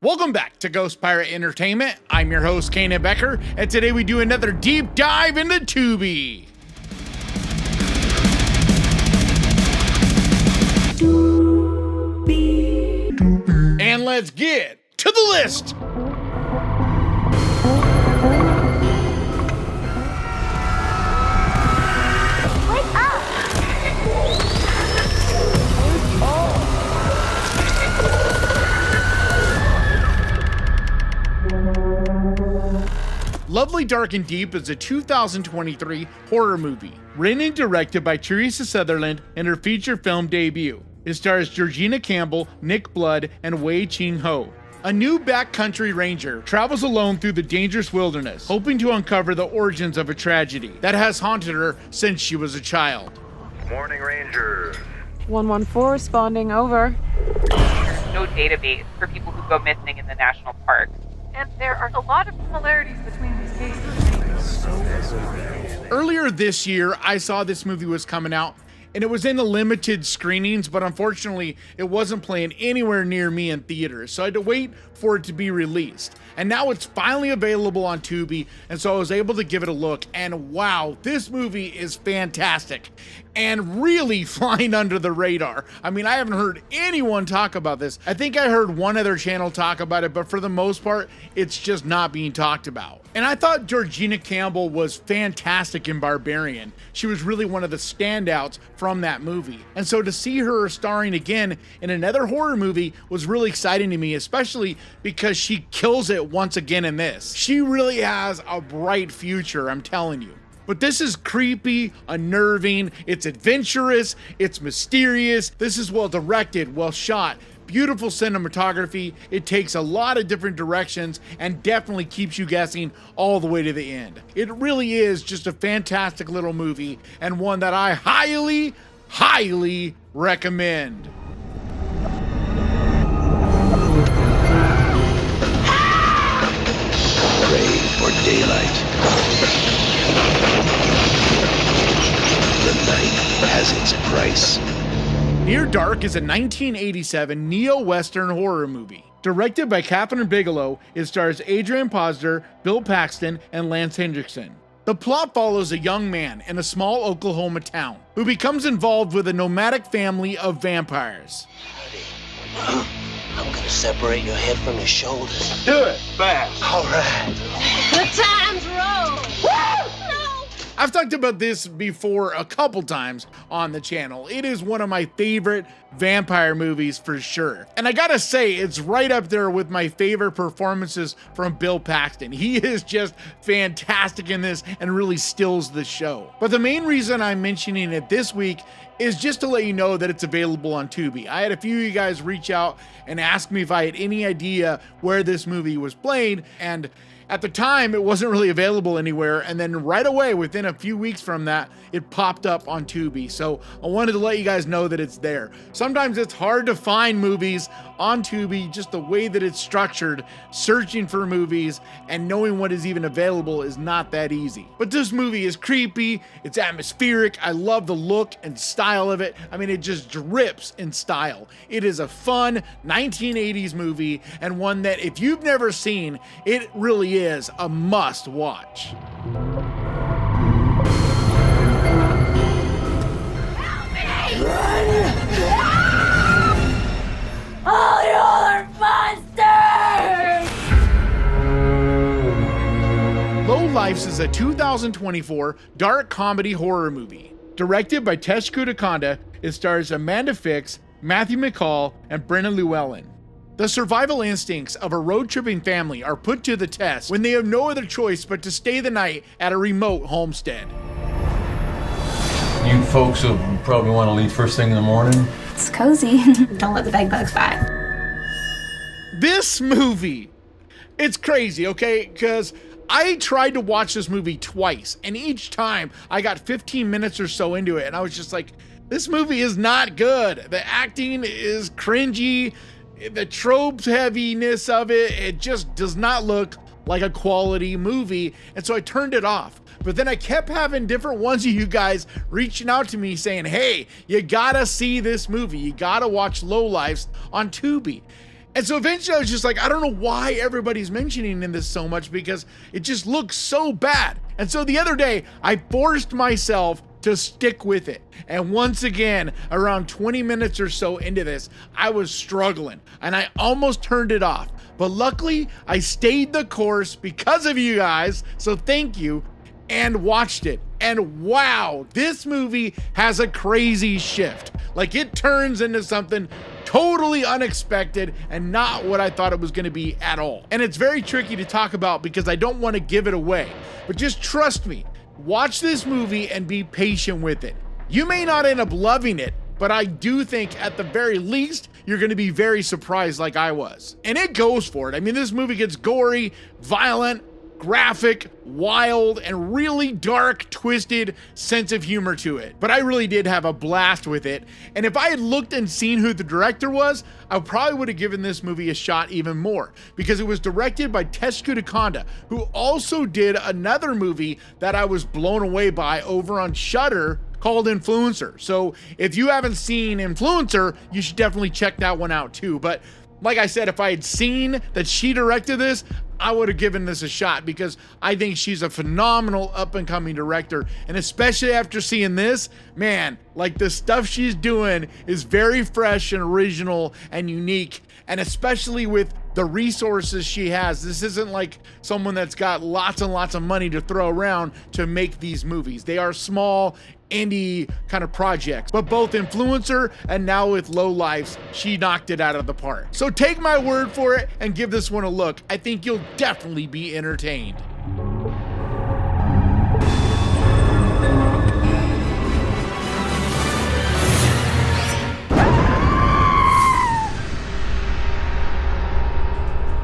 Welcome back to Ghost Pirate Entertainment. I'm your host, Kanan Becker, and today we do another deep dive into Tubi. And let's get to the list. Wake up! Lovely, Dark, and Deep is a 2023 horror movie, written and directed by Teresa Sutherland in her feature film debut. It stars Georgina Campbell, Nick Blood, and Wei Ching Ho. A new backcountry ranger travels alone through the dangerous wilderness, hoping to uncover the origins of a tragedy that has haunted her since she was a child. Morning, Rangers. 114 responding, over. There's no database for people who go missing in the national parks. And there are a lot of similarities between these cases. Earlier this year, I saw this movie was coming out, and it was in the limited screenings, but unfortunately, it wasn't playing anywhere near me in theaters, so I had to wait for it to be released. And now it's finally available on Tubi, and so I was able to give it a look, and wow, this movie is fantastic and really flying under the radar. I mean, I haven't heard anyone talk about this. I think I heard one other channel talk about it, but for the most part, it's just not being talked about. And I thought Georgina Campbell was fantastic in Barbarian. She was really one of the standouts from that movie. And so to see her starring again in another horror movie was really exciting to me, especially because she kills it once again in this. She really has a bright future, I'm telling you. But this is creepy, unnerving, it's adventurous, it's mysterious. This is well directed, well shot, beautiful cinematography. It takes a lot of different directions and definitely keeps you guessing all the way to the end. It really is just a fantastic little movie and one that I highly recommend. Pray for daylight. The night has its price. Near Dark is a 1987 neo-western horror movie. Directed by Catherine Bigelow, it stars Adrian Posner, Bill Paxton, and Lance Hendrickson. The plot follows a young man in a small Oklahoma town who becomes involved with a nomadic family of vampires. I'm gonna separate your head from your shoulders. Do it fast. All right. The time's roll! No! I've talked about this before a couple times on the channel. It is one of my favorite vampire movies for sure. And I gotta say, it's right up there with my favorite performances from Bill Paxton. He is just fantastic in this and really steals the show. But the main reason I'm mentioning it this week is just to let you know that it's available on Tubi. I had a few of you guys reach out and ask me if I had any idea where this movie was played, and at the time, it wasn't really available anywhere, and then right away, within a few weeks from that, it popped up on Tubi. So I wanted to let you guys know that it's there. Sometimes it's hard to find movies on Tubi, just the way that it's structured. Searching for movies and knowing what is even available is not that easy. But this movie is creepy, it's atmospheric, I love the look and style of it. I mean, it just drips in style. It is a fun 1980s movie, and one that if you've never seen, it really is a must watch. All y'all are monsters! Lowlifes is a 2024 dark comedy horror movie. Directed by Tesh Kutakonda, it stars Amanda Fix, Matthew McCall, and Brenna Llewellyn. The survival instincts of a road-tripping family are put to the test when they have no other choice but to stay the night at a remote homestead. You folks will probably want to leave first thing in the morning. It's cozy. Don't let the bed bugs bite. This movie, it's crazy, okay? Because I tried to watch this movie twice, and each time I got 15 minutes or so into it, and I was just like, this movie is not good. The acting is cringy. The tropes heaviness of it just does not look like a quality movie, and so I turned it off. But then I kept having different ones of you guys reaching out to me saying, hey, you gotta see this movie, you gotta watch Lowlifes on Tubi. And so eventually I was just like, I don't know why everybody's mentioning in this so much, because it just looks so bad. And so the other day I forced myself to stick with it. And once again, around 20 minutes or so into this, I was struggling and I almost turned it off. But luckily I stayed the course because of you guys. So thank you. And watched it. And wow, this movie has a crazy shift. Like, it turns into something totally unexpected and not what I thought it was going to be at all. And it's very tricky to talk about because I don't want to give it away. But just trust me, watch this movie and be patient with it. You may not end up loving it, but I do think at the very least, you're going to be very surprised like I was. And it goes for it. I mean, this movie gets gory, violent, graphic, wild, and really dark, twisted sense of humor to it. But I really did have a blast with it. And if I had looked and seen who the director was, I probably would have given this movie a shot even more, because it was directed by Tetsuya Konda, who also did another movie that I was blown away by over on Shudder called Influencer. So if you haven't seen Influencer, you should definitely check that one out too. But like I said, if I had seen that she directed this, I would have given this a shot, because I think she's a phenomenal up-and-coming director. And especially after seeing this, man, like, the stuff she's doing is very fresh and original and unique. And especially with the resources she has, this isn't like someone that's got lots and lots of money to throw around to make these movies. They are small, indie kind of projects, but both Influencer and now with Lowlifes, she knocked it out of the park. So take my word for it and give this one a look. I think you'll definitely be entertained.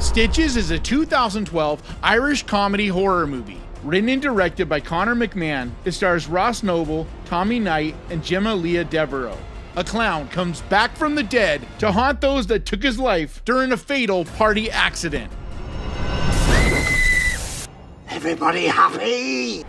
Stitches is a 2012 Irish comedy horror movie. Written and directed by Connor McMahon, it stars Ross Noble, Tommy Knight, and Gemma Leah Devereaux. A clown comes back from the dead to haunt those that took his life during a fatal party accident. Everybody happy?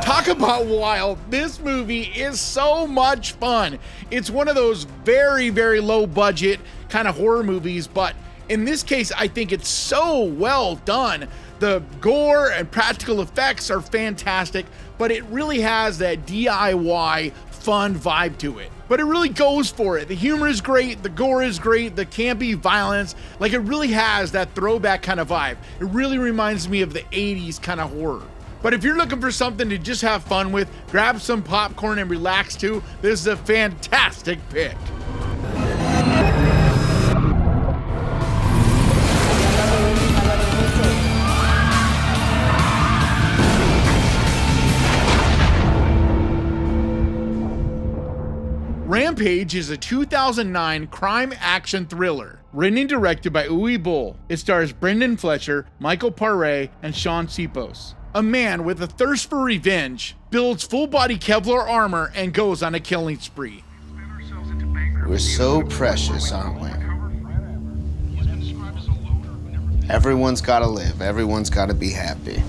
Talk about wild. This movie is so much fun. It's one of those very, very low budget kind of horror movies, but in this case, I think it's so well done. The gore and practical effects are fantastic, but it really has that DIY fun vibe to it. But it really goes for it. The humor is great, the gore is great, the campy violence, like, it really has that throwback kind of vibe. It really reminds me of the 80s kind of horror. But if you're looking for something to just have fun with, grab some popcorn and relax too, this is a fantastic pick. Rampage is a 2009 crime action thriller, written and directed by Uwe Boll. It stars Brendan Fletcher, Michael Paré, and Sean Sipos. A man with a thirst for revenge builds full-body Kevlar armor and goes on a killing spree. We're so precious, aren't we? Everyone's gotta live. Everyone's gotta be happy.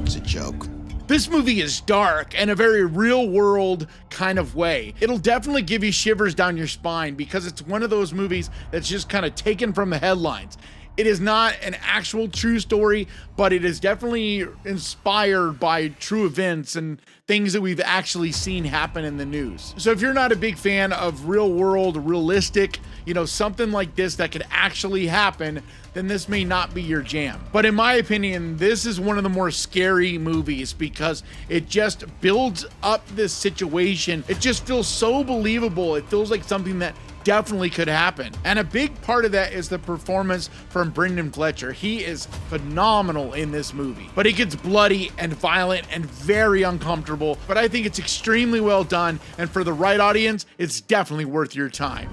It's a joke. This movie is dark in a very real world kind of way. It'll definitely give you shivers down your spine, because it's one of those movies that's just kind of taken from the headlines. It is not an actual true story, but it is definitely inspired by true events and things that we've actually seen happen in the news. So if you're not a big fan of real world, realistic, something like this that could actually happen, then this may not be your jam. But in my opinion, this is one of the more scary movies, because it just builds up this situation. It just feels so believable. It feels like something that definitely could happen. And a big part of that is the performance from Brendan Fletcher. He is phenomenal in this movie, but it gets bloody and violent and very uncomfortable, but I think it's extremely well done, and for the right audience, it's definitely worth your time.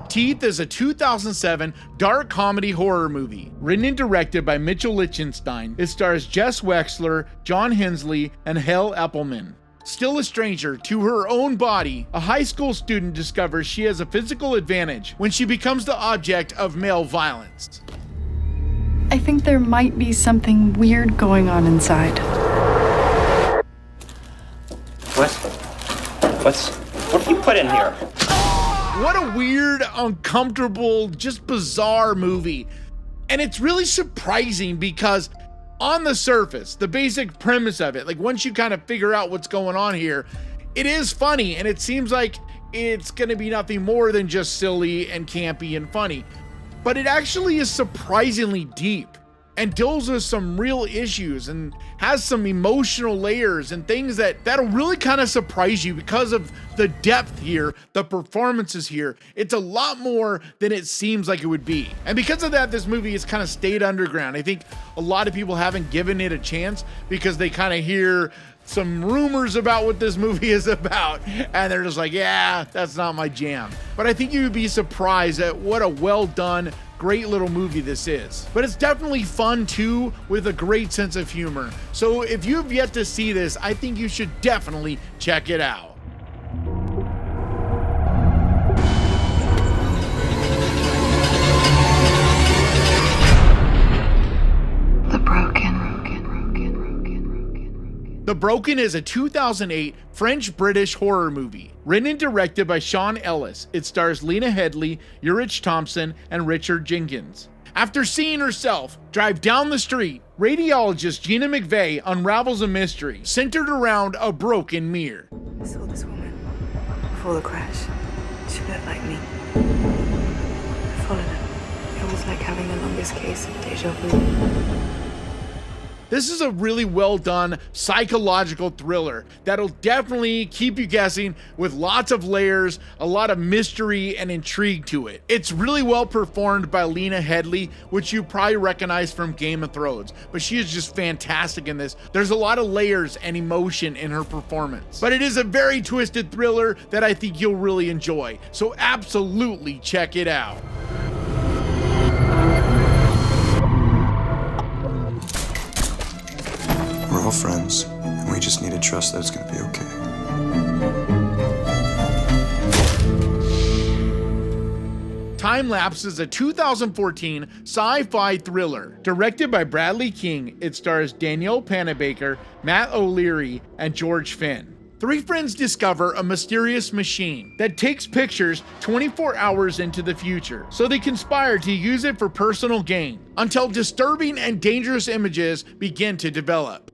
Teeth is a 2007 dark comedy horror movie, written and directed by Mitchell Lichtenstein. It stars Jess Wexler, John Hensley, and Hel Appelman. Still a stranger to her own body, a high school student discovers she has a physical advantage when she becomes the object of male violence. I think there might be something weird going on inside. What have you put in here? What a weird, uncomfortable, just bizarre movie. And it's really surprising because on the surface, the basic premise of it, like once you kind of figure out what's going on here, it is funny and it seems like it's gonna be nothing more than just silly and campy and funny. But it actually is surprisingly deep and deals with some real issues and has some emotional layers and things that'll really kind of surprise you because of the depth here, the performances here. It's a lot more than it seems like it would be. And because of that, this movie has kind of stayed underground. I think a lot of people haven't given it a chance because they kind of hear some rumors about what this movie is about and they're just like, yeah, that's not my jam. But I think you would be surprised at what a well done, great little movie this is. But it's definitely fun too, with a great sense of humor. So if you've yet to see this, I think you should definitely check it out. The Broken is a 2008 French-British horror movie. Written and directed by Sean Ellis, it stars Lena Headey, Ulrich Thompson, and Richard Jenkins. After seeing herself drive down the street, radiologist Gina McVeigh unravels a mystery centered around a broken mirror. I saw this woman before the crash. She looked like me. I followed her. It was like having the longest case of deja vu. This is a really well done psychological thriller that'll definitely keep you guessing with lots of layers, a lot of mystery and intrigue to it. It's really well performed by Lena Headey, which you probably recognize from Game of Thrones, but she is just fantastic in this. There's a lot of layers and emotion in her performance, but it is a very twisted thriller that I think you'll really enjoy. So absolutely check it out. We're all friends, and we just need to trust that it's gonna be okay. Time Lapse is a 2014 sci-fi thriller. Directed by Bradley King, it stars Danielle Panabaker, Matt O'Leary, and George Finn. Three friends discover a mysterious machine that takes pictures 24 hours into the future, so they conspire to use it for personal gain, until disturbing and dangerous images begin to develop.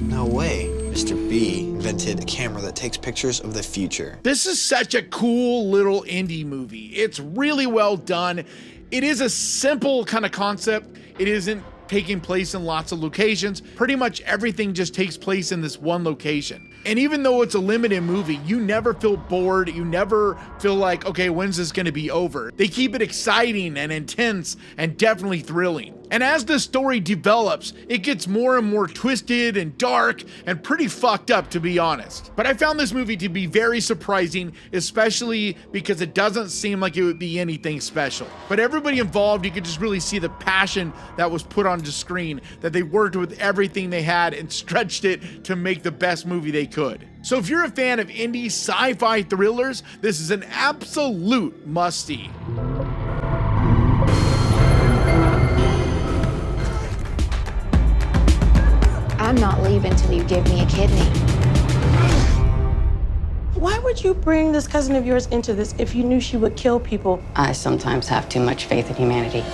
No way. Mr. B invented a camera that takes pictures of the future. This is such a cool little indie movie. It's really well done. It is a simple kind of concept. It isn't taking place in lots of locations. Pretty much everything just takes place in this one location. And even though it's a limited movie, you never feel bored. You never feel like, okay, when's this gonna be over? They keep it exciting and intense and definitely thrilling. And as the story develops, it gets more and more twisted and dark and pretty fucked up, to be honest. But I found this movie to be very surprising, especially because it doesn't seem like it would be anything special. But everybody involved, you could just really see the passion that was put onto screen, that they worked with everything they had and stretched it to make the best movie they could. So if you're a fan of indie sci-fi thrillers, this is an absolute must-see. I'm not leaving till you give me a kidney. Why would you bring this cousin of yours into this if you knew she would kill people? I sometimes have too much faith in humanity.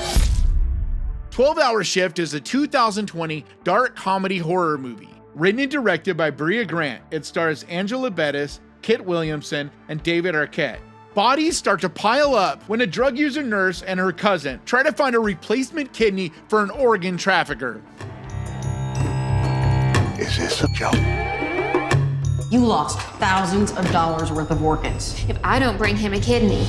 12 Hour Shift is a 2020 dark comedy horror movie. Written and directed by Brea Grant, it stars Angela Bettis, Kit Williamson, and David Arquette. Bodies start to pile up when a drug user nurse and her cousin try to find a replacement kidney for an organ trafficker. Is this a joke? You lost thousands of dollars worth of organs. If I don't bring him a kidney,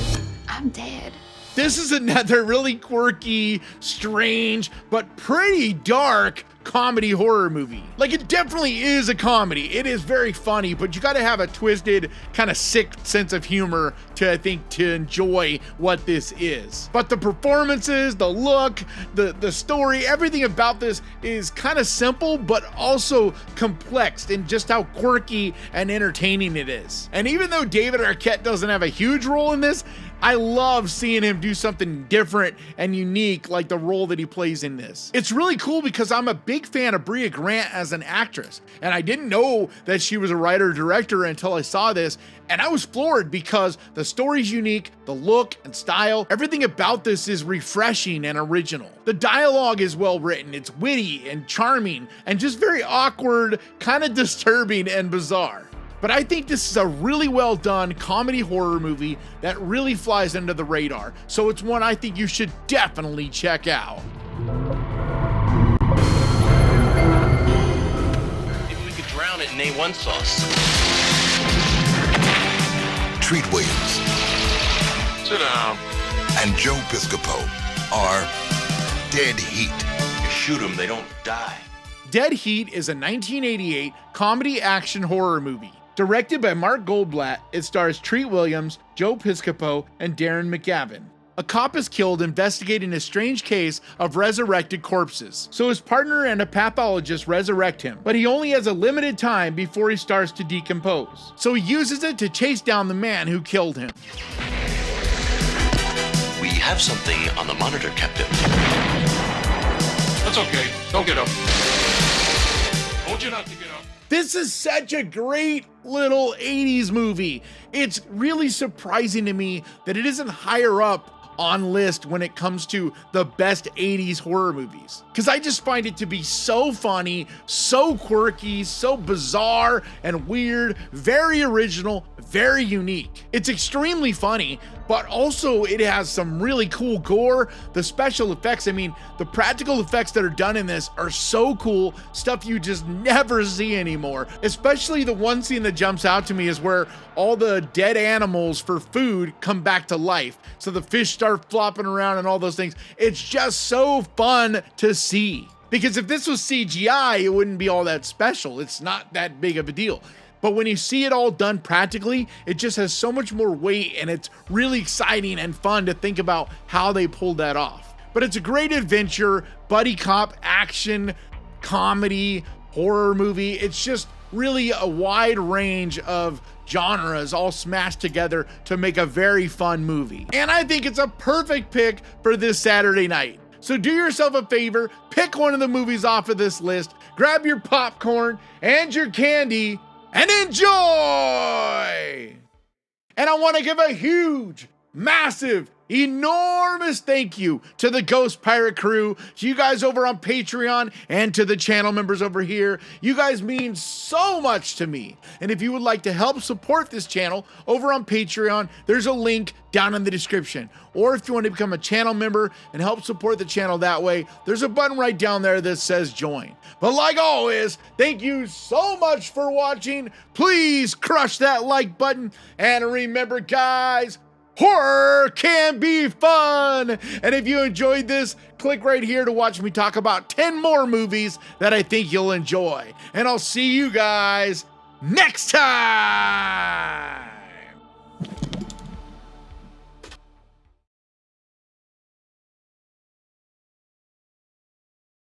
I'm dead. This is another really quirky, strange, but pretty dark comedy horror movie. Like, it definitely is a comedy. It is very funny, but you gotta have a twisted, kind of sick sense of humor to, I think, to enjoy what this is. But the performances, the look, the story, everything about this is kind of simple, but also complex in just how quirky and entertaining it is. And even though David Arquette doesn't have a huge role in this, I love seeing him do something different and unique, like the role that he plays in this. It's really cool because I'm a big fan of Brea Grant as an actress, and I didn't know that she was a writer-director until I saw this, and I was floored because the story's unique, the look and style, everything about this is refreshing and original. The dialogue is well written, it's witty and charming, and just very awkward, kind of disturbing and bizarre. But I think this is a really well done comedy horror movie that really flies under the radar. So it's one I think you should definitely check out. Maybe we could drown it in A1 sauce. Treat Williams. Sit down. And Joe Piscopo are dead heat. You shoot them, they don't die. Dead Heat is a 1988 comedy action horror movie. Directed by Mark Goldblatt, it stars Treat Williams, Joe Piscopo, and Darren McGavin. A cop is killed investigating a strange case of resurrected corpses, so his partner and a pathologist resurrect him, but he only has a limited time before he starts to decompose. So he uses it to chase down the man who killed him. We have something on the monitor, Captain. That's okay. Don't get up. Told you not to get up. This is such a great little 80s movie. It's really surprising to me that it isn't higher up on list when it comes to the best 80s horror movies. Because I just find it to be so funny, so quirky, so bizarre and weird, very original, very unique. It's extremely funny, but also it has some really cool gore. The special effects, I mean, the practical effects that are done in this are so cool, stuff you just never see anymore. Especially the one scene that jumps out to me is where all the dead animals for food come back to life. So the fish start flopping around and all those things. It's just so fun to see. Because if this was CGI, it wouldn't be all that special. It's not that big of a deal. But when you see it all done practically, it just has so much more weight, and it's really exciting and fun to think about how they pulled that off. But it's a great adventure, buddy cop, action, comedy, horror movie. It's just really a wide range of genres all smashed together to make a very fun movie. And I think it's a perfect pick for this Saturday night. So do yourself a favor, pick one of the movies off of this list, grab your popcorn and your candy, and enjoy! And I want to give a huge, massive, enormous thank you to the Ghost Pirate crew, to you guys over on Patreon, and to the channel members over here. You guys mean so much to me. And if you would like to help support this channel over on Patreon, there's a link down in the description. Or if you want to become a channel member and help support the channel that way, there's a button right down there that says join. But like always, thank you so much for watching. Please crush that like button. And remember, guys, horror can be fun. And if you enjoyed this, click right here to watch me talk about 10 more movies that I think you'll enjoy. And I'll see you guys next time.